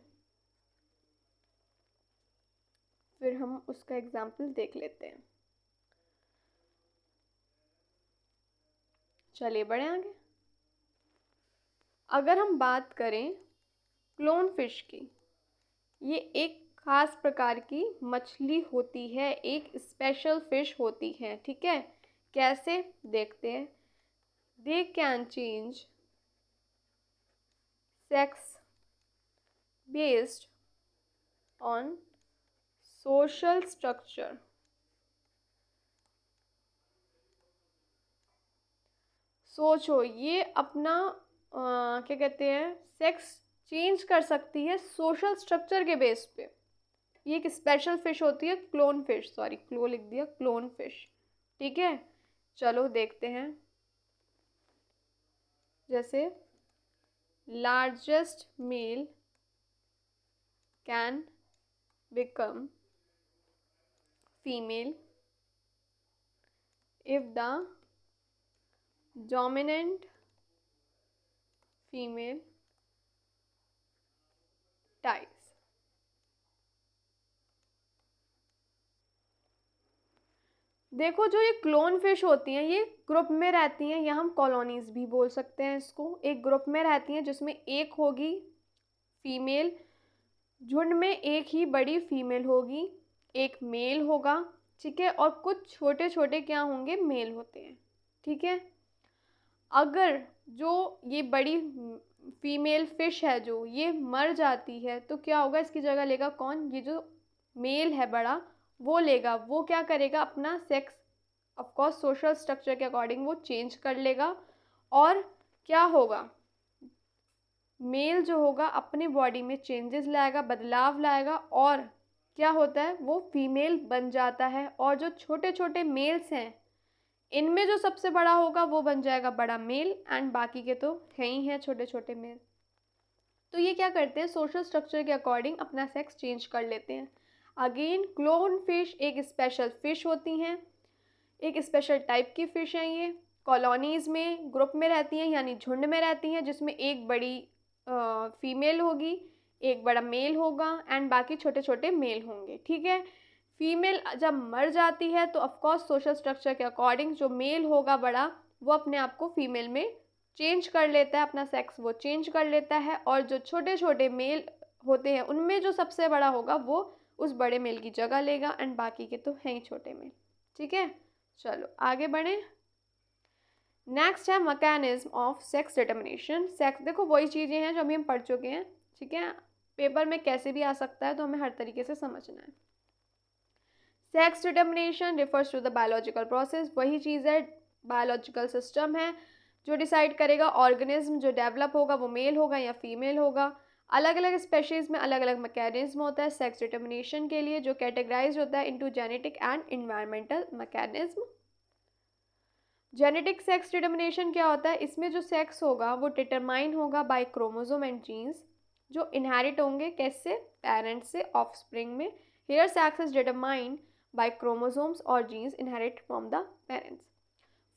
फिर हम उसका एग्जाम्पल देख लेते हैं। चलिए बढ़े आगे। अगर हम बात करें क्लोन फिश की, ये एक खास प्रकार की मछली होती है, एक स्पेशल फिश होती है, ठीक है। कैसे देखते हैं। दे can change sex based on social structure. सोचो, ये अपना क्या कहते हैं, सेक्स चेंज कर सकती है सोशल स्ट्रक्चर के बेस पे। ये एक स्पेशल फिश होती है, क्लोन फिश, सॉरी क्लो लिख दिया, क्लोन फिश, ठीक है। चलो देखते हैं, जैसे largest mail can become female if the dominant female dies। देखो जो ये क्लोन फिश होती हैं ये ग्रुप में रहती हैं, या हम कॉलोनीज भी बोल सकते हैं इसको। एक ग्रुप में रहती हैं जिसमें एक होगी फीमेल, झुंड में एक ही बड़ी फीमेल होगी, एक मेल होगा, ठीक है, और कुछ छोटे छोटे क्या होंगे, मेल होते हैं, ठीक है। अगर जो ये बड़ी फीमेल फिश है जो ये मर जाती है तो क्या होगा, इसकी जगह लेगा कौन, ये जो मेल है बड़ा वो लेगा। वो क्या करेगा, अपना sex of course social structure के अकॉर्डिंग वो चेंज कर लेगा, और क्या होगा, मेल जो होगा अपने बॉडी में चेंजेस लाएगा, बदलाव लाएगा, और क्या होता है वो फीमेल बन जाता है। और जो छोटे छोटे मेल्स हैं इनमें जो सबसे बड़ा होगा वो बन जाएगा बड़ा मेल, एंड बाकी के तो है ही हैं छोटे छोटे मेल। तो ये क्या करते हैं, सोशल स्ट्रक्चर के अकॉर्डिंग अपना सेक्स चेंज कर लेते हैं। अगेन क्लोन फिश एक स्पेशल फिश होती हैं, एक स्पेशल टाइप की फ़िश हैं। ये कॉलोनीज़ में ग्रुप में रहती हैं, यानी झुंड में रहती हैं, जिसमें एक बड़ी फीमेल होगी, एक बड़ा मेल होगा, एंड बाकी छोटे छोटे मेल होंगे, ठीक है। फीमेल जब मर जाती है तो ऑफकोर्स सोशल स्ट्रक्चर के अकॉर्डिंग जो मेल होगा बड़ा वो अपने आप को फीमेल में चेंज कर लेता है, अपना सेक्स वो चेंज कर लेता है, और जो छोटे छोटे मेल होते हैं उनमें जो सबसे बड़ा होगा वो उस बड़े मेल की जगह लेगा, एंड बाकी के तो हैं ही छोटे मेल, ठीक है। चलो आगे बढ़े। नेक्स्ट है mechanism of sex determination. Sex देखो वही चीज़ें हैं जो अभी हम पढ़ चुके हैं, ठीक है, पेपर में कैसे भी आ सकता है तो हमें हर तरीके से समझना है। Sex determination refers to the biological process, वही चीज़ है, बायोलॉजिकल सिस्टम है जो डिसाइड करेगा ऑर्गेनिज्म जो डेवलप होगा वो मेल होगा या फीमेल होगा। अलग अलग स्पेशीज़ में अलग अलग मैकेनिज्म होता है सेक्स डिटर्मिनेशन के लिए, जो कैटेगराइज होता है into genetic and environmental mechanism. Genetic sex determination क्या होता है, इसमें जो सेक्स होगा वो डिटरमाइन होगा बाय क्रोमोसोम एंड जीन्स, जो इनहेरिट होंगे कैसे, पेरेंट्स से ऑफस्प्रिंग में। Here sex is determined by chromosomes और genes inherit from the parents.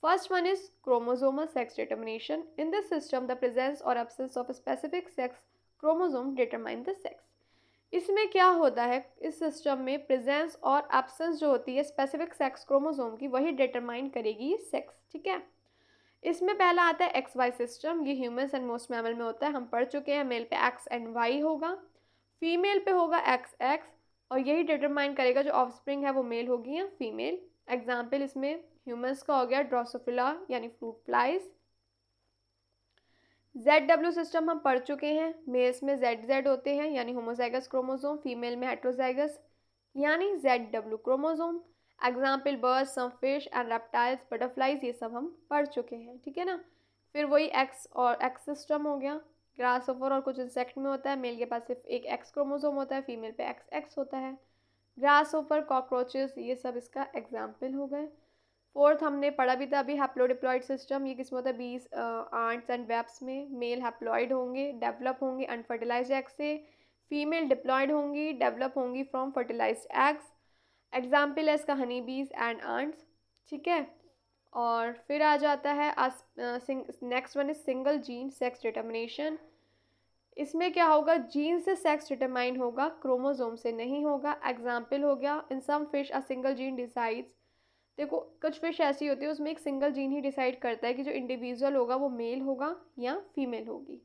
First one is chromosomal sex determination. In this system, the presence or absence of a specific sex chromosome determine the sex. इसमें क्या होता है, इस system में presence और absence जो होती है स्पेसिफिक सेक्स क्रोमोसोम की वही डिटरमाइन करेगी ये सेक्स, ठीक है। इसमें पहला आता है एक्स वाई सिस्टम, ये ह्यूमंस एंड मोस्ट मैमल में होता है, हम पढ़ चुके हैं। मेल पे एक्स एंड वाई होगा, फीमेल पे होगा एक्स एक्स, और यही डिटरमाइन करेगा जो ऑफस्प्रिंग है वो मेल होगी या फीमेल। एग्जाम्पल इसमें ह्यूमंस का हो गया ड्रोसोफिला यानी फ्रूट फ्लाइज। ZW सिस्टम हम पढ़ चुके हैं, मेल्स में ZZ होते हैं यानी होमोजाइगस क्रोमोसोम, फीमेल में हेट्रोजाइगस यानी ZW chromosome. Example birds, some fish and reptiles, butterflies, ये सब हम पढ़ चुके हैं, ठीक है ना। फिर वही एक्स और एक्स सिस्टम हो गया, ग्रास ओवर और कुछ इंसेक्ट में होता है, मेल के पास सिर्फ एक एक्स क्रोमोसोम होता है, फीमेल पे एक्स एक्स होता है। ग्रास ओवर, कॉकरोचेस, ये सब इसका एग्जाम्पल हो गए। फोर्थ हमने पढ़ा भी था अभी हैप्लोडिप्लॉइड सिस्टम, ये किसमें होता है, बीज, आंट्स एंड वेब्स में मेल हैप्लॉइड होंगे, डेवलप होंगे अनफर्टिलाइज्ड एग से, फीमेल डिप्लॉइड होंगी, डेवलप होंगी फ्रॉम फर्टिलाइज्ड एग्स। एग्जाम्पल है इसका हनी बीज एंड आंट्स, ठीक है। और फिर आ जाता है next one is single gene sex determination. इसमें क्या होगा, जीन से सेक्स डिटरमाइन होगा, क्रोमोसोम से नहीं होगा। एग्जाम्पल हो गया in some fish a single gene decides, देखो कुछ फिश ऐसी होती है उसमें एक सिंगल जीन ही डिसाइड करता है कि जो इंडिविजुअल होगा वो मेल होगा या फीमेल होगी।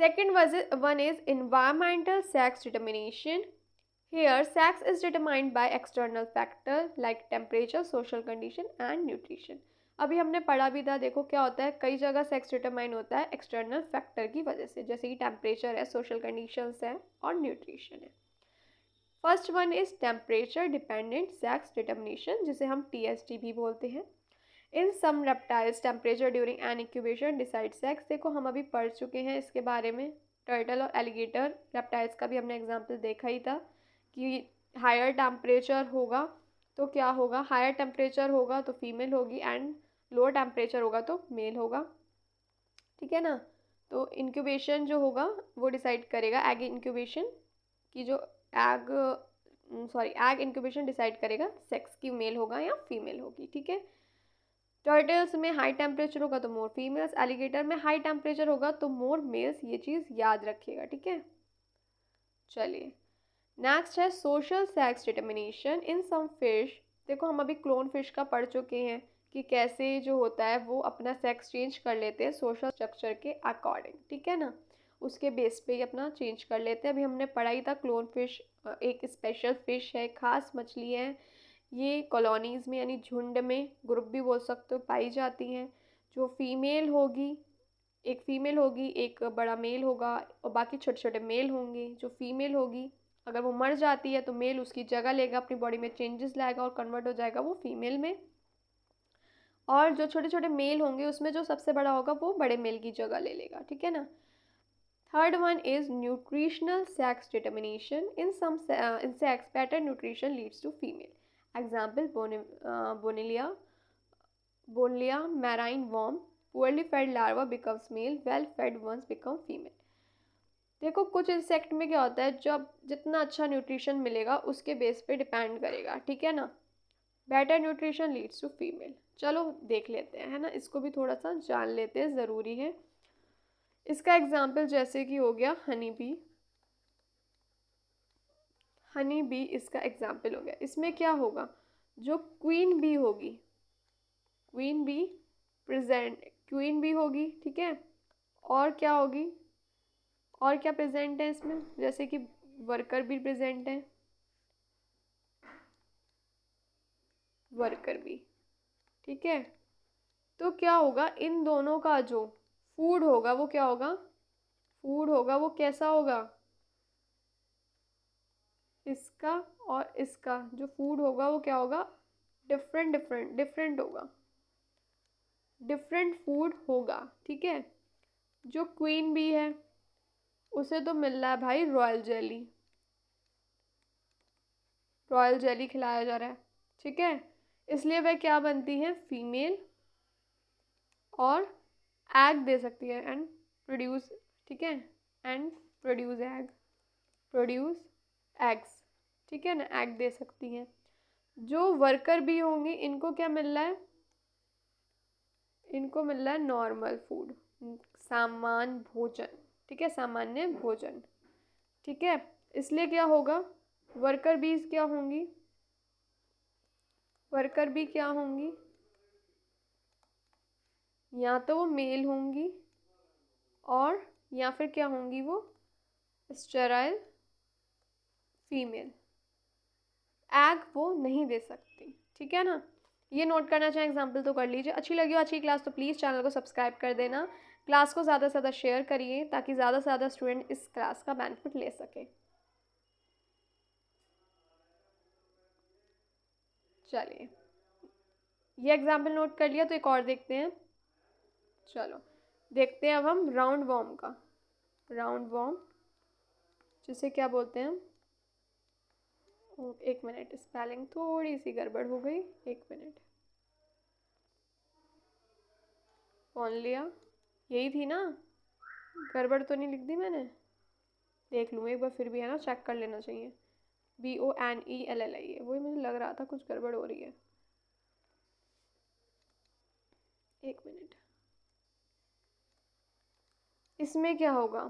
Second one is environmental sex determination. Here sex is determined by external factor like temperature, social condition and nutrition. अभी हमने पढ़ा भी था, देखो क्या होता है, कई जगह सेक्स डिटरमाइन होता है एक्सटर्नल फैक्टर की वजह से, जैसे कि टेम्परेचर है, सोशल कंडीशंस है और न्यूट्रिशन है। First one is temperature dependent sex determination, जिसे हम TSD भी बोलते हैं। In some reptiles temperature during an incubation decide sex, देखो हम अभी पढ़ चुके हैं इसके बारे में, टर्टल और एलिगेटर रेप्टाइल्स का भी हमने एग्जाम्पल देखा ही था कि हायर टेम्परेचर होगा तो क्या होगा, हायर टेम्परेचर होगा तो फीमेल होगी, एंड लोअर टेम्परेचर होगा तो मेल होगा। ठीक है ना। तो इंक्यूबेशन जो होगा वो डिसाइड करेगा एग इंक्यूबेशन की, जो एग इंक्यूबेशन डिसाइड करेगा सेक्स की, मेल होगा या फीमेल होगी, ठीक है। टर्टल्स में हाई टेम्परेचर होगा तो मोर फीमेल्स, एलिगेटर में हाई टेम्परेचर होगा तो मोर मेल्स, ये चीज़ याद रखिएगा, ठीक है। चलिए नेक्स्ट है social sex determination in some fish. देखो हम अभी क्लोन फिश का पढ़ चुके हैं कि कैसे जो होता है वो अपना सेक्स चेंज कर लेते हैं सोशल स्ट्रक्चर के अकॉर्डिंग, ठीक है ना, उसके बेस पे ही अपना चेंज कर लेते हैं। अभी हमने पढ़ा ही था क्लोन फिश एक स्पेशल फिश है, खास मछली है, ये कॉलोनीज़ में यानी झुंड में, ग्रुप भी बोल सकते हो, पाई जाती हैं। जो फीमेल होगी, एक फीमेल होगी, एक बड़ा मेल होगा और बाकी छोटे छोटे मेल होंगे। जो फीमेल होगी अगर वो मर जाती है तो मेल उसकी जगह लेगा, अपनी बॉडी में चेंजेस लाएगा और कन्वर्ट हो जाएगा वो फीमेल में। और जो छोटे छोटे मेल होंगे उसमें जो सबसे बड़ा होगा वो बड़े मेल की जगह ले लेगा, ठीक है ना। Third one is nutritional sex determination in some insects better nutrition leads to female example Bonellia marine worm, poorly fed larva becomes male, well fed ones become female। देखो कुछ इंसेक्ट में क्या होता है, जब जितना अच्छा न्यूट्रिशन मिलेगा उसके बेस पे डिपेंड करेगा, ठीक है ना। Better nutrition leads to female. चलो देख लेते हैं, है ना, इसको भी थोड़ा सा जान लेते हैं, ज़रूरी है। इसका एग्जाम्पल जैसे कि हो गया हनी बी, हनी बी इसका एग्जाम्पल हो गया। इसमें क्या होगा, जो क्वीन बी होगी, queen bee present, queen bee होगी, ठीक है। और क्या होगी, और क्या प्रेजेंट है इसमें, जैसे कि वर्कर भी प्रेजेंट है, वर्कर भी, ठीक है। तो क्या होगा, इन दोनों का जो फूड होगा वो क्या होगा, फूड होगा वो कैसा होगा, इसका और इसका जो फूड होगा वो क्या होगा, डिफरेंट होगा, डिफरेंट फूड होगा, ठीक है। जो क्वीन बी है उसे तो मिल रहा है भाई रॉयल जेली, रॉयल जेली खिलाया जा रहा है, ठीक है। इसलिए वह क्या बनती है, फीमेल, और एग दे सकती है एंड प्रोड्यूस, ठीक है, and produce egg, produce eggs, ठीक है ना, एग दे सकती हैं। जो वर्कर भी होंगे इनको क्या मिल रहा है, इनको मिल रहा है नॉर्मल फूड, सामान्य भोजन, ठीक है, सामान्य भोजन, ठीक है। इसलिए क्या होगा, वर्कर बीज क्या होंगी, वर्कर भी क्या होंगी, या तो वो मेल होंगी और या फिर क्या होंगी वो स्टेराइल फीमेल, एग वो नहीं दे सकती, ठीक है ना। ये नोट करना चाहें एग्जाम्पल तो कर लीजिए। अच्छी लगी हो आज की क्लास तो प्लीज़ चैनल को सब्सक्राइब कर देना, क्लास को ज़्यादा से ज़्यादा शेयर करिए ताकि ज़्यादा से ज़्यादा स्टूडेंट इस क्लास का बेनिफिट ले सके। चलिए ये एग्जाम्पल नोट कर लिया तो एक और देखते हैं। चलो देखते हैं अब हम राउंड वॉर्म का, राउंड वॉर्म जिसे क्या बोलते हैं, एक मिनट, स्पेलिंग थोड़ी सी गड़बड़ हो गई, एक मिनट। कौन लिया, यही थी ना, गड़बड़ तो नहीं लिख दी मैंने, देख लूँ एक बार फिर भी, है ना, चेक कर लेना चाहिए। BONELLI है, वही मुझे लग रहा था कुछ गड़बड़ हो रही है, एक मिनट। इसमें क्या होगा,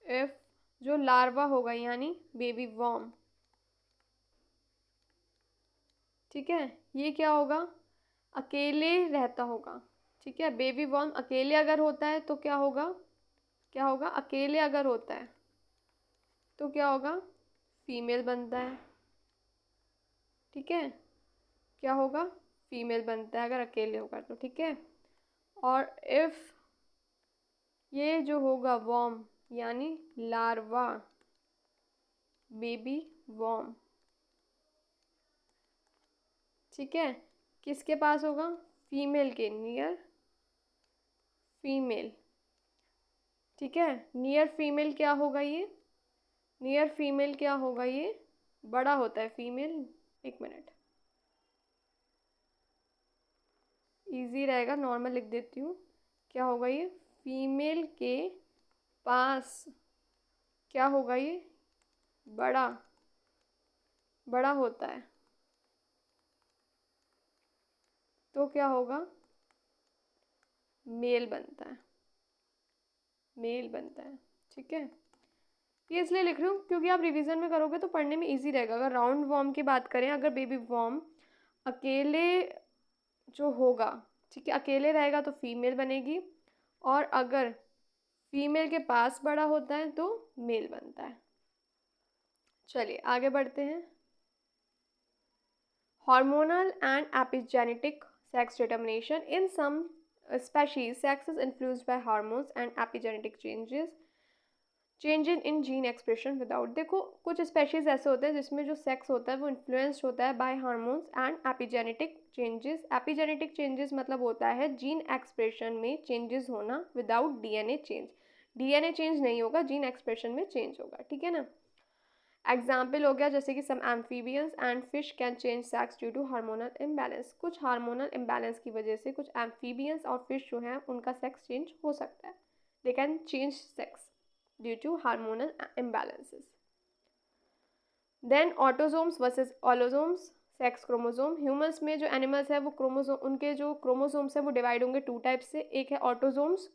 इफ जो लार्वा होगा यानी बेबी वॉर्म, ठीक है, ये क्या होगा, अकेले रहता होगा, ठीक है। बेबी वॉर्म अकेले अगर होता है तो क्या होगा, क्या होगा, अकेले अगर होता है तो क्या होगा, फीमेल बनता है, ठीक है, क्या होगा, फीमेल बनता है अगर अकेले होगा तो, ठीक है। और इफ ये जो होगा वॉर्म यानी लार्वा, बेबी वॉर्म, ठीक है, किसके पास होगा, फीमेल के नियर फीमेल, ठीक है। नियर फीमेल क्या होगा, ये नियर फीमेल क्या होगा, ये बड़ा होता है फीमेल, एक मिनट, इजी रहेगा नॉर्मल लिख देती हूँ, क्या होगा ये फीमेल के पास क्या होगा, ये बड़ा बड़ा होता है तो क्या होगा, मेल बनता है, मेल बनता है। ठीक है, ये इसलिए लिख रही हूँ क्योंकि आप रिवीजन में करोगे तो पढ़ने में इजी रहेगा। अगर राउंड वॉर्म की बात करें, अगर बेबी वॉर्म अकेले जो होगा, ठीक है, अकेले रहेगा तो फीमेल बनेगी, और अगर फीमेल के पास बड़ा होता है तो मेल बनता है। चलिए आगे बढ़ते हैं। Hormonal and epigenetic sex determination. In some species, sex is influenced by hormones and epigenetic changes in gene expression without। देखो कुछ स्पेशीज ऐसे होते हैं जिसमें जो सेक्स होता है वो इन्फ्लुएंस्ड होता है by hormones and epigenetic changes. Epigenetic changes मतलब होता है जीन एक्सप्रेशन में चेंजेस होना without DNA change. DNA change नहीं होगा, जीन एक्सप्रेशन में चेंज होगा। ठीक है ना। एग्जाम्पल हो गया जैसे कि some amphibians and fish can change sex due to hormonal imbalance. कुछ हार्मोनल इम्बैलेंस की वजह से कुछ एम्फीबियंस और फिश जो हैं उनका सेक्स चेंज हो सकता है। They can change sex due to hormonal imbalances. Then autosomes versus allosomes, sex chromosome. Humans में जो एनिमल्स है वो क्रोमोजोम, उनके जो क्रोमोजोम्स है वो डिवाइड होंगे टू टाइप से। एक है ऑटोजोम्स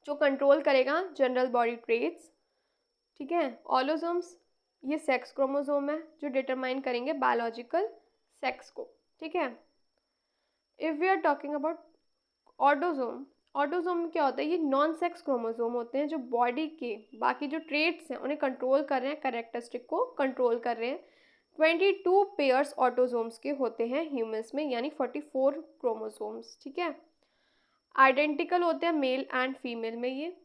जो कंट्रोल करेगा जनरल बॉडी ट्रेट्स, ठीक है। ऑलोजोम्स ये सेक्स क्रोमोजोम है जो डिटरमाइन करेंगे बायोलॉजिकल सेक्स को। ठीक है। If we are talking about autosome, autosome में क्या होता है, ये नॉन सेक्स क्रोमोजोम होते हैं जो बॉडी के बाकी जो ट्रेट्स हैं उन्हें कंट्रोल कर रहे हैं, कैरेक्टरिस्टिक को कंट्रोल कर रहे हैं। 22 पेयर्स ऑटोजोम्स के होते हैं ह्यूमंस में, यानी 44 क्रोमोजोम्स। ठीक है। आइडेंटिकल होते हैं मेल एंड फीमेल में।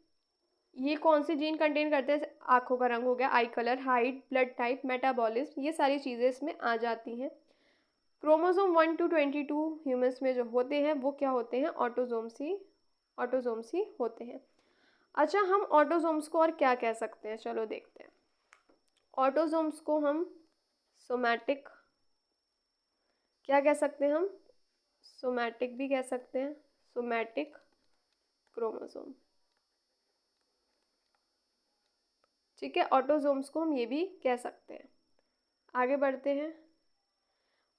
ये कौन से जीन कंटेन करते हैं, आंखों का रंग हो गया, आई colour, height, blood type, metabolism, ये सारी चीज़ें इसमें आ जाती हैं। क्रोमोसोम 1 to 22 ह्यूमंस में जो होते हैं वो क्या होते हैं, ऑटोजोम्स ही होते हैं। अच्छा, हम ऑटोजोम्स को और क्या कह सकते हैं, चलो देखते हैं। ऑटोजोम्स को हम सोमैटिक क्या कह सकते हैं, हम सोमैटिक भी कह सकते हैं, सोमैटिक क्रोमोसोम। ठीक है, ऑटोजोम्स को हम ये भी कह सकते हैं। आगे बढ़ते हैं।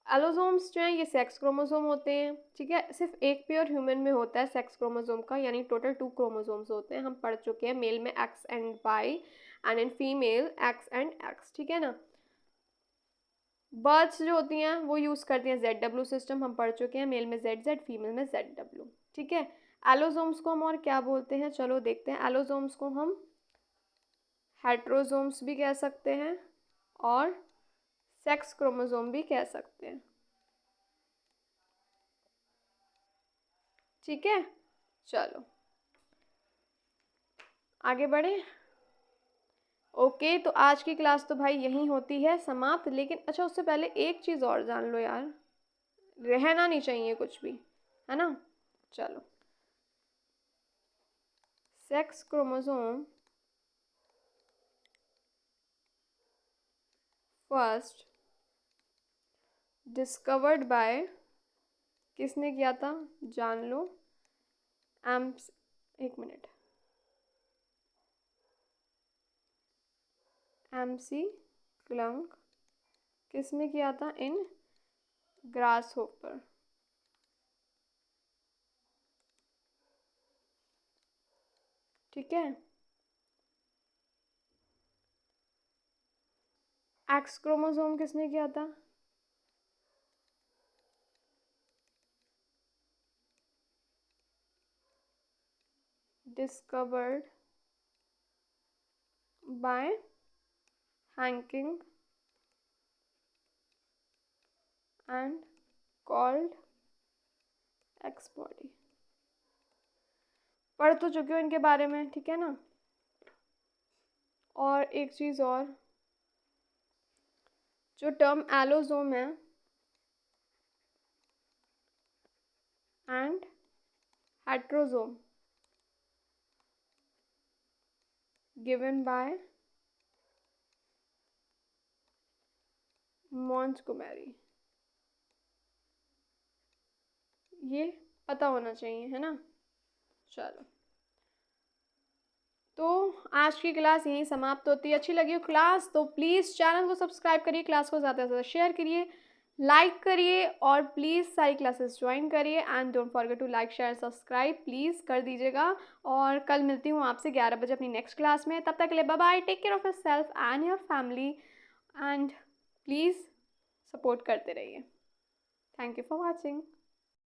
एलोजोम्स जो हैं ये सेक्स क्रोमोसोम होते हैं। ठीक है, सिर्फ एक पेयर ह्यूमन में होता है सेक्स क्रोमोसोम का, यानी टोटल 2 क्रोमोसोम्स होते हैं। हम पढ़ चुके हैं मेल में X and Y and in female X and X. ठीक है ना। बर्ड्स जो होती हैं वो यूज़ करती हैं ZW सिस्टम, हम पढ़ चुके हैं, मेल में ZZ, फीमेल में ZW। ठीक है। एलोजोम्स को हम और क्या बोलते हैं, चलो देखते हैं। एलोजोम्स को हम हेट्रोजोम्स भी कह सकते हैं और सेक्स क्रोमोसोम भी कह सकते हैं। ठीक है, चलो आगे बढ़े। ओके, तो आज की क्लास तो भाई यहीं होती है समाप्त। लेकिन अच्छा, उससे पहले एक चीज़ और जान लो यार, रहना नहीं चाहिए कुछ भी, है ना। चलो, sex chromosome first discovered by, किसने किया था जान लो, एम्स, एक मिनट, MC क्लंक। किसने किया था, इन ग्रास होपर। ठीक है। एक्स क्रोमोसोम किसने किया था, discovered by Henking and called x body. पढ़ तो चुके हो इनके बारे में, ठीक है ना। और एक चीज़ और, जो टर्म एलोजोम है एंड हेट्रोजोम गिवन बाय मॉन्टगोमेरी, ये पता होना चाहिए, है ना। चलो। तो आज की क्लास यहीं समाप्त होती है। अच्छी लगी हो क्लास तो प्लीज़ चैनल को सब्सक्राइब करिए, क्लास को ज़्यादा से ज़्यादा शेयर करिए, लाइक करिए और प्लीज़ सारी क्लासेस ज्वाइन करिए and don't forget to like share subscribe please कर दीजिएगा। और कल मिलती हूँ आपसे 11 बजे अपनी नेक्स्ट क्लास में। तब तक के लिए bye bye, take care of yourself and your family and please support करते रहिए। Thank you for watching.